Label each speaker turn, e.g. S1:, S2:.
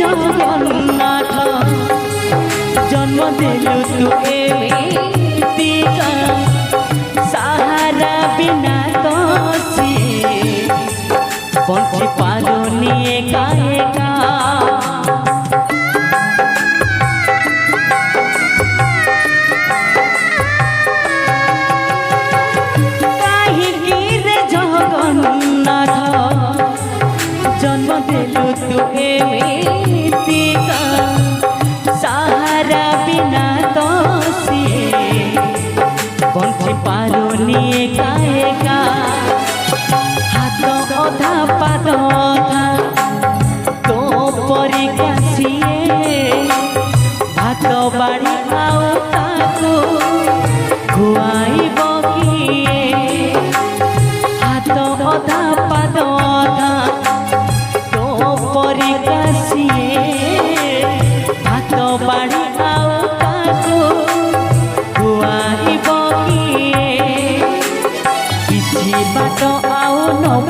S1: जगन्नाथ जन्म देलु तू एमितिका सहारा बिना तो सिए बंची पारुनी एका एका जन्म देलु तू एमितिका सहारा बिना तो सिए बंची पारुनी एका एका हाथ अधा पाद अधा तो परिका सिए भात बाड़ी आउ ताकू खुआइब किए हाथ अधा पाद अधा परिका सिए भात बाड़ी आउ ताकू खुआइब किए किछि बाट आउ न